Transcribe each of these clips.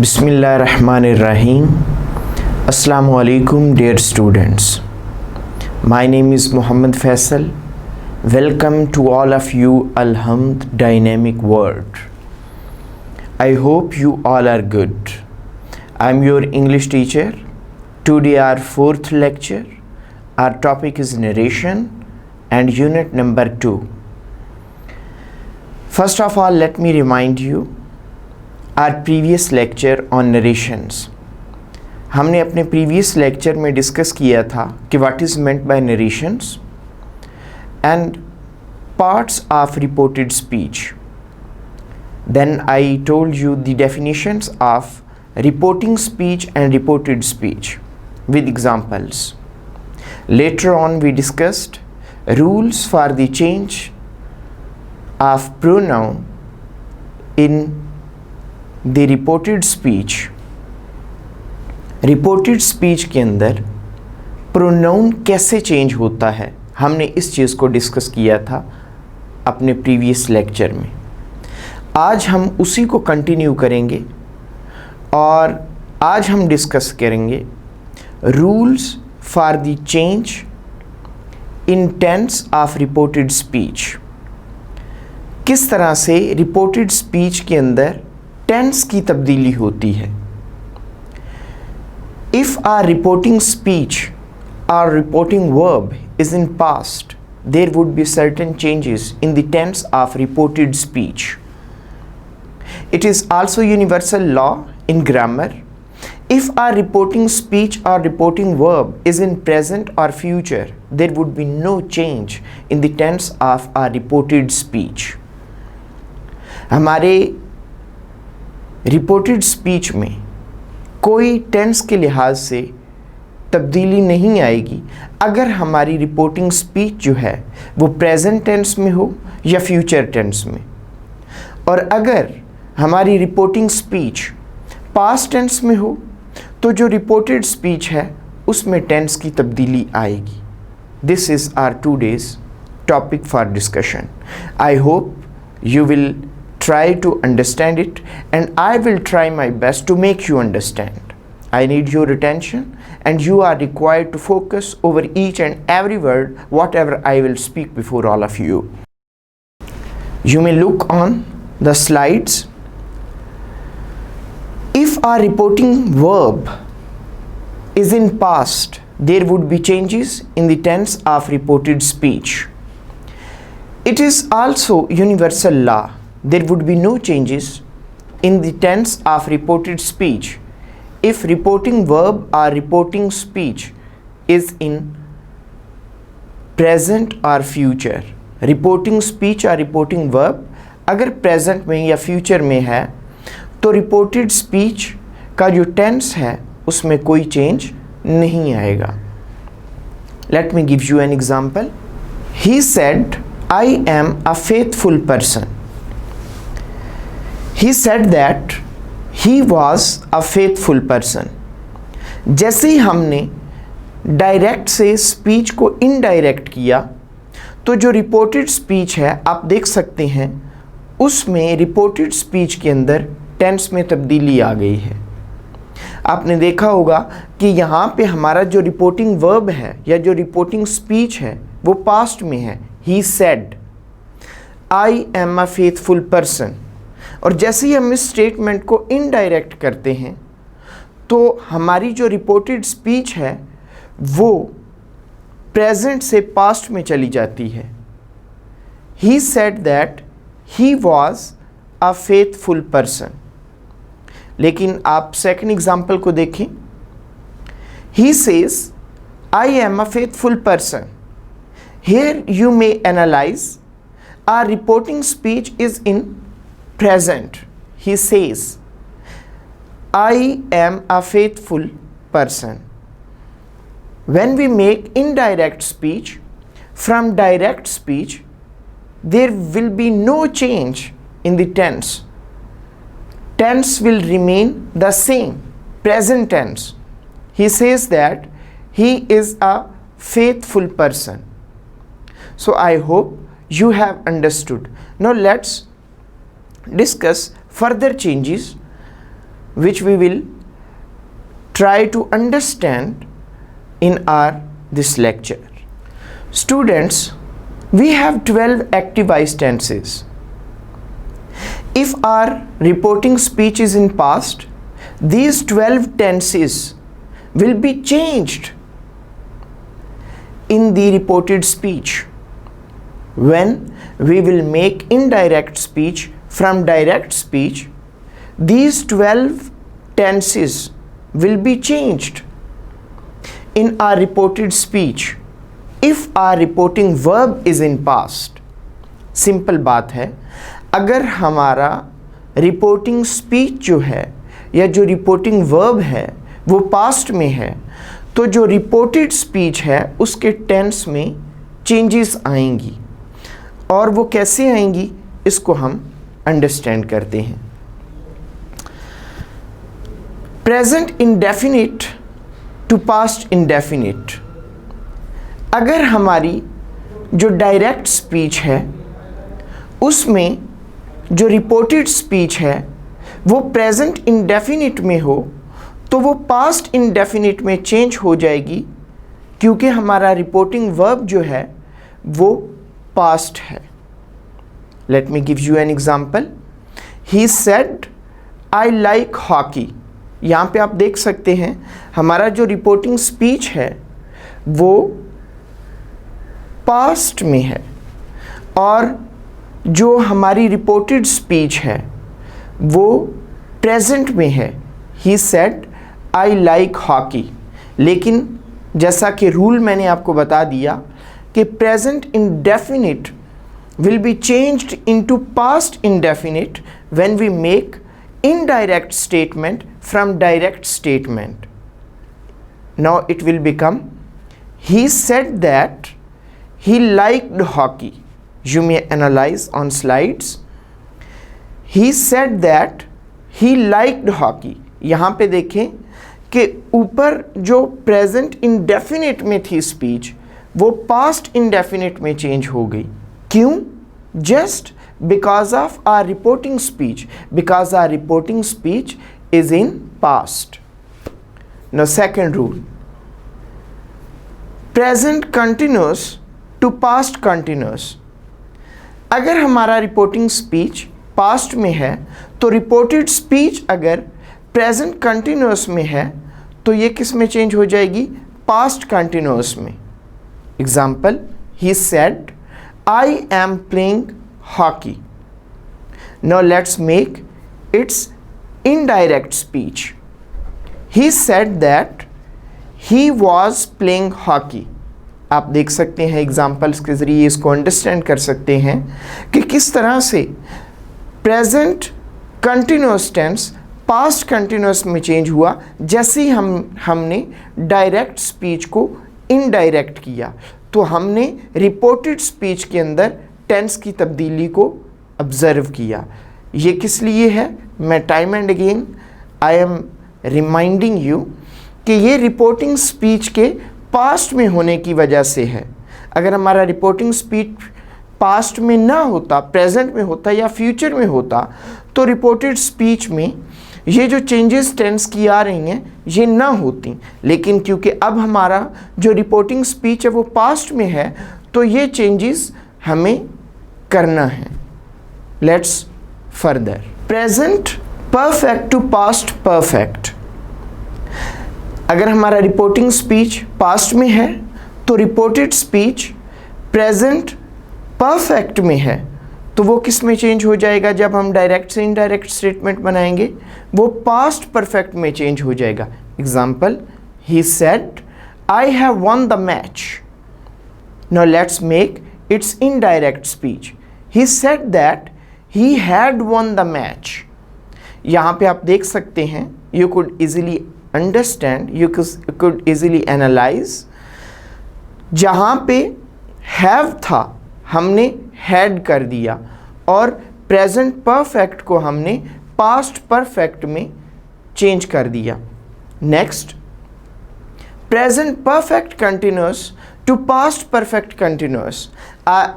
Bismillahirrahmanirrahim. Assalamu alaikum, dear students. My name is Muhammad Faisal. Welcome to all of you Alhamd Dynamic World. I hope you all are good. I'm your English teacher. Today our fourth lecture. Our topic is narration and unit number 2. First of all, let me remind you our previous lecture on narrations. हमने अपने previous lecture में discuss किया था कि what is meant by narrations and parts of reported speech. Then I told you the definitions of reporting speech and reported speech with examples. Later on we discussed rules for the change of pronoun in the reported speech. Reported speech के अंदर pronoun कैसे change होता है, हमने इस चीज़ को discuss किया था अपने प्रीवियस लेक्चर में. आज हम उसी को कंटिन्यू करेंगे और आज हम डिस्कस करेंगे rules for the change in tense of reported speech. किस तरह से रिपोर्टेड स्पीच के अंदर टेंस की तब्दीली होती है. If our reporting speech or reporting verb is in past, there would be certain changes in the tense of reported speech. It is also universal law in grammar. If our reporting speech or reporting verb is in present or future, there would be no change in the tense of our reported speech. हमारे reported speech में कोई tense के लिहाज से तब्दीली नहीं आएगी अगर हमारी रिपोर्टिंग स्पीच जो है वो प्रेजेंट टेंस में हो या फ्यूचर टेंस में, और अगर हमारी रिपोर्टिंग स्पीच पास्ट टेंस में हो तो जो रिपोर्टेड स्पीच है उसमें टेंस की तब्दीली आएगी. This is our today's topic for discussion. I hope you will try to understand it and I will try my best to make you understand. I need your attention and you are required to focus over each and every word whatever I will speak before all of you. You may look on the slides. If our reporting verb is in past, there would be changes in the tense of reported speech. It is also universal law. There would be no changes in the tense of reported speech if reporting verb or reporting speech is in present or future. Reporting speech or reporting verb अगर present में या future में है तो reported speech का जो tense है उसमें कोई change नहीं आएगा. Let me give you an example. He said, I am a faithful person. He said that he was a faithful person. जैसे ही हमने डायरेक्ट से स्पीच को इनडायरेक्ट किया तो जो रिपोर्टेड स्पीच है आप देख सकते हैं उसमें रिपोर्टेड स्पीच के अंदर टेंस में तब्दीली आ गई है. आपने देखा होगा कि यहाँ पे हमारा जो रिपोर्टिंग वर्ब है या जो रिपोर्टिंग स्पीच है वो पास्ट में है. He said, I am a faithful person. और जैसे ही हम इस स्टेटमेंट को इनडायरेक्ट करते हैं तो हमारी जो रिपोर्टेड स्पीच है वो प्रेजेंट से पास्ट में चली जाती है. He said that he was a faithful person. लेकिन आप सेकंड एग्जाम्पल को देखें. He says, I am a faithful person. Here you may analyze our reporting speech is in present. He says, I am a faithful person. When we make indirect speech, from direct speech, there will be no change in the tense. Tense will remain the same, present tense. He says that he is a faithful person. So I hope you have understood. Now let's discuss further changes which we will try to understand in our this lecture. Students, we have 12 active voice tenses. If our reporting speech is in past, these 12 tenses will be changed in the reported speech. When we will make indirect speech from direct speech, these 12 tenses will be changed in our reported speech if our reporting verb is in past. Simple बात है, अगर हमारा reporting speech जो है या जो reporting verb है वो पास्ट में है, तो जो रिपोर्टेड स्पीच है उसके टेंस में चेंजेस आएंगी। और वो कैसे आएंगी इसको हम अंडरस्टैंड करते हैं। Present indefinite to past indefinite. अगर हमारी जो डायरेक्ट स्पीच है उसमें जो रिपोर्टेड स्पीच है वो प्रेजेंट इंडेफिनिट में हो, तो वो पास्ट इंडेफिनिट में चेंज हो जाएगी, क्योंकि हमारा रिपोर्टिंग वर्ब जो है वो पास्ट है। Let me give you an example. He said I like hockey. यहाँ पे आप देख सकते हैं हमारा जो रिपोर्टिंग स्पीच है वो पास्ट में है और जो हमारी रिपोर्टेड स्पीच है वो प्रेजेंट में है। He said I like hockey. लेकिन जैसा कि रूल मैंने आपको बता दिया कि present indefinite will be changed into past indefinite when we make indirect statement from direct statement. Now it will become, he said that he liked hockey. You may analyze on slides. He said that he liked hockey. यहाँ पे देखें कि ऊपर जो present indefinite में थी speech वो past indefinite में चेंज हो गई। क्यों? Just because of our reporting speech, because our reporting speech is in past. Now second rule, present continuous to past continuous. अगर हमारा रिपोर्टिंग स्पीच पास्ट में है तो रिपोर्टेड स्पीच अगर प्रेजेंट कंटिन्यूअस में है तो ये किस में चेंज हो जाएगी? पास्ट कंटिन्यूअस में। Example, he said I am playing hockey. Now let's make its indirect speech. He said that he was playing hockey. आप देख सकते हैं एग्जाम्पल्स के ज़रिए इसको अंडरस्टैंड कर सकते हैं कि किस तरह से present continuous tense past continuous में चेंज हुआ जैसे ही हमने डायरेक्ट स्पीच को इनडायरेक्ट किया। तो हमने रिपोर्टेड स्पीच के अंदर टेंस की तब्दीली को ऑब्ज़र्व किया। ये किस लिए है? मैं time and again I am reminding you कि ये रिपोर्टिंग स्पीच के पास्ट में होने की वजह से है। अगर हमारा रिपोर्टिंग स्पीच पास्ट में ना होता, प्रेजेंट में होता या फ्यूचर में होता, तो रिपोर्टेड स्पीच में ये जो चेंजेस टेंस की आ रही हैं ये ना होती। लेकिन क्योंकि अब हमारा जो रिपोर्टिंग स्पीच है वो पास्ट में है तो ये चेंजेस हमें करना है। Let's further. Present perfect to past perfect. अगर हमारा रिपोर्टिंग स्पीच पास्ट में है तो रिपोर्टेड स्पीच प्रेजेंट परफेक्ट में है, तो वो किस में चेंज हो जाएगा? जब हम डायरेक्ट से इनडायरेक्ट स्टेटमेंट बनाएंगे वो पास्ट परफेक्ट में चेंज हो जाएगा। Example, he said I have won the match. Now let's make it's indirect speech. He said that he had won the match. यहाँ पे आप देख सकते हैं, you could easily understand, you could easily analyse. जहाँ पे हैव था हमने हैड कर दिया और प्रेजेंट परफेक्ट को हमने पास्ट परफेक्ट में चेंज कर दिया। Next, present perfect continuous to past perfect continuous.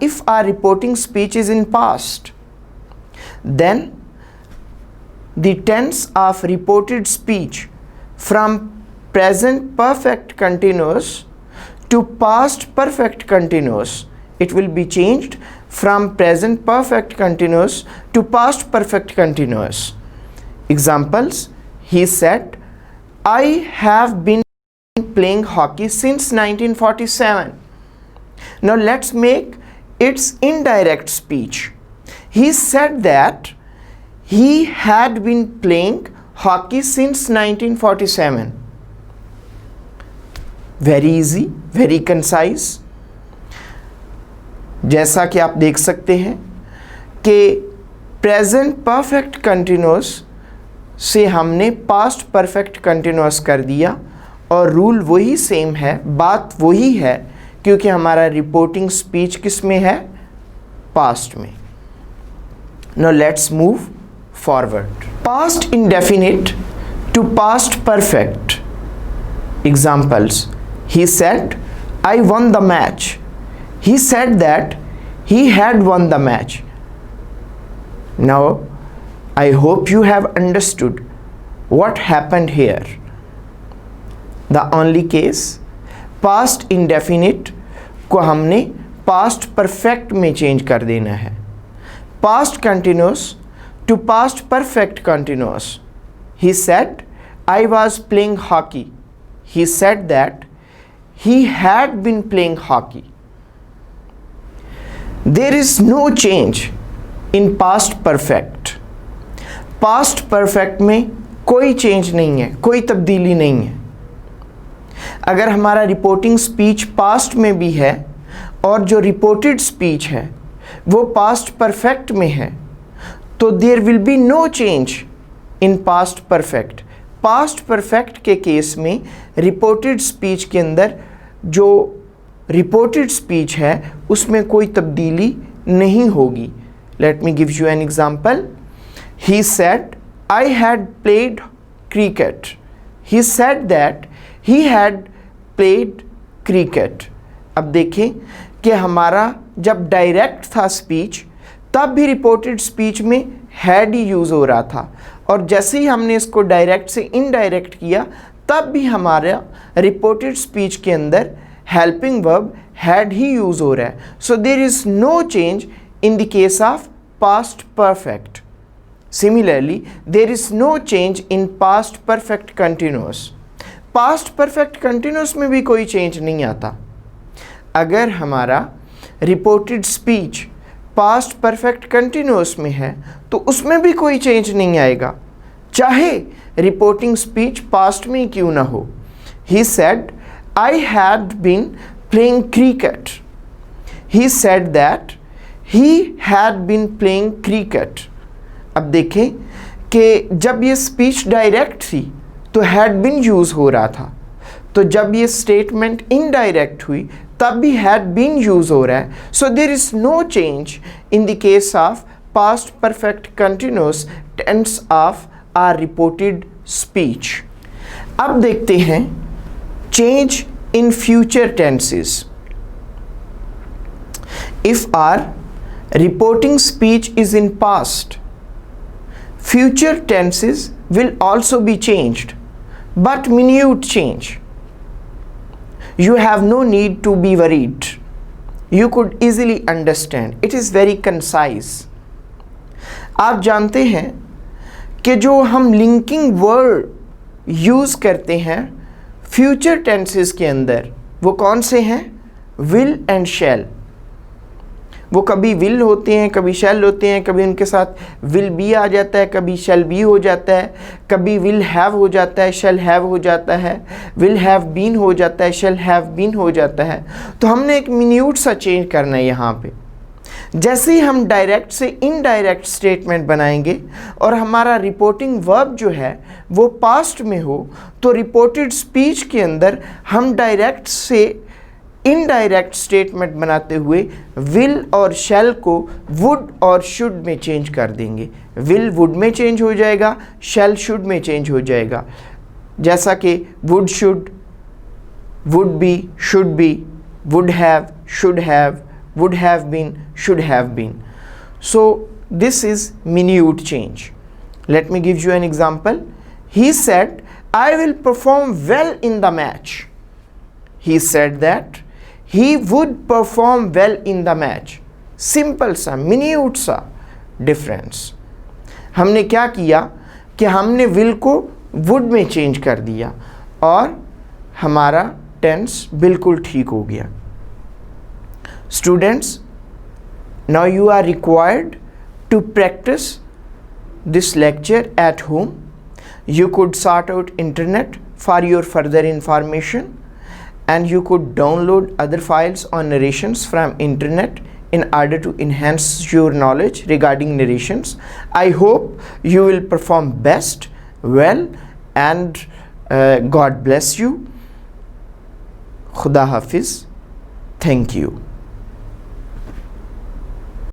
If our reporting speech is in past, then the tense of reported speech from present perfect continuous to past perfect continuous. It will be changed from present perfect continuous to past perfect continuous. Examples: he said, I have been playing hockey since 1947. Now let's make its indirect speech. He said that he had been playing hockey since 1947. Very easy, very concise. जैसा कि आप देख सकते हैं कि present perfect continuous से हमने past perfect continuous कर दिया और रूल वही सेम है, बात वही है, क्योंकि हमारा रिपोर्टिंग स्पीच किस में है? पास्ट में. Now let's move forward. Past indefinite to past perfect. Examples: he said, I won the match. He said that he had won the match. Now I hope you have understood what happened here. The only case, past indefinite को हमने past perfect में change कर देना है. Past continuous to past perfect continuous. He said, I was playing hockey. He said that he had been playing hockey. There is no change in past perfect. Past perfect में कोई change नहीं है, कोई तब्दीली नहीं है. अगर हमारा रिपोर्टिंग स्पीच पास्ट में भी है और जो रिपोर्टेड स्पीच है वो पास्ट परफेक्ट में है, तो there will be no change in past perfect. Past perfect के केस में रिपोर्टेड स्पीच के अंदर जो रिपोर्टेड स्पीच है उसमें कोई तब्दीली नहीं होगी. Let me give you an example. He said, I had played cricket. He said that he had played cricket. अब देखें कि हमारा जब डायरेक्ट था स्पीच तब भी रिपोर्टेड स्पीच में हैड ही यूज़ हो रहा था, और जैसे ही हमने इसको डायरेक्ट से इनडायरेक्ट किया तब भी हमारा रिपोर्टेड स्पीच के अंदर हेल्पिंग वर्ब हैड ही यूज हो रहा है. So there is no change in the case of past perfect. Similarly there is no change in past perfect continuous. Past perfect continuous में भी कोई चेंज नहीं आता. अगर हमारा reported speech past perfect continuous में है तो उसमें भी कोई चेंज नहीं आएगा, चाहे रिपोर्टिंग स्पीच पास्ट में क्यों ना हो. He said, I had been playing cricket. He said that he had been playing cricket. अब देखें कि जब ये स्पीच डायरेक्ट थी तो had been यूज़ हो रहा था, तो जब ये स्टेटमेंट इनडायरेक्ट हुई तब भी had been यूज़ हो रहा है. So there is no change in the case of past perfect continuous tense of our reported speech. अब देखते हैं change in future tenses. If our reporting speech is in past, future tenses will also be changed, but minute change. You have no need to be worried. You could easily understand. It is very concise. आप जानते हैं कि जो हम linking word use करते हैं future tenses के अंदर वो कौन से हैं? Will and shall. वो कभी विल होते हैं, कभी शैल होते हैं, कभी उनके साथ विल बी आ जाता है, कभी शैल बी हो जाता है, कभी विल हैव हो जाता है, शैल हैव हो जाता है, विल हैव बीन हो जाता है, शैल हैव बीन हो जाता है. तो हमने एक मिन्यूट सा चेंज करना है यहाँ पे. जैसे ही हम डायरेक्ट से इनडायरेक्ट स्टेटमेंट बनाएंगे और हमारा रिपोर्टिंग वर्ब जो है वो पास्ट में हो, तो रिपोर्टेड स्पीच के अंदर हम डायरेक्ट से इनडायरेक्ट स्टेटमेंट बनाते हुए विल और शैल को वुड और शुड में चेंज कर देंगे. विल वुड में चेंज हो जाएगा, शैल शुड में चेंज हो जाएगा. जैसा कि would should, would be, should be, would have, should have, would have been, should have been. So this is minute change. Let me give you an example. He said, I will perform well in the match. He said that he would perform well in the match. Simple सा minute सा difference. हमने क्या किया कि हमने will को would में change कर दिया और हमारा टेंस बिल्कुल ठीक हो गया. Students, now you are required to practice this lecture at home. You could sort out internet for your further information, and you could download other files on narrations from internet in order to enhance your knowledge regarding narrations. I hope you will perform best, well, and God bless you. Khuda Hafiz. Thank you.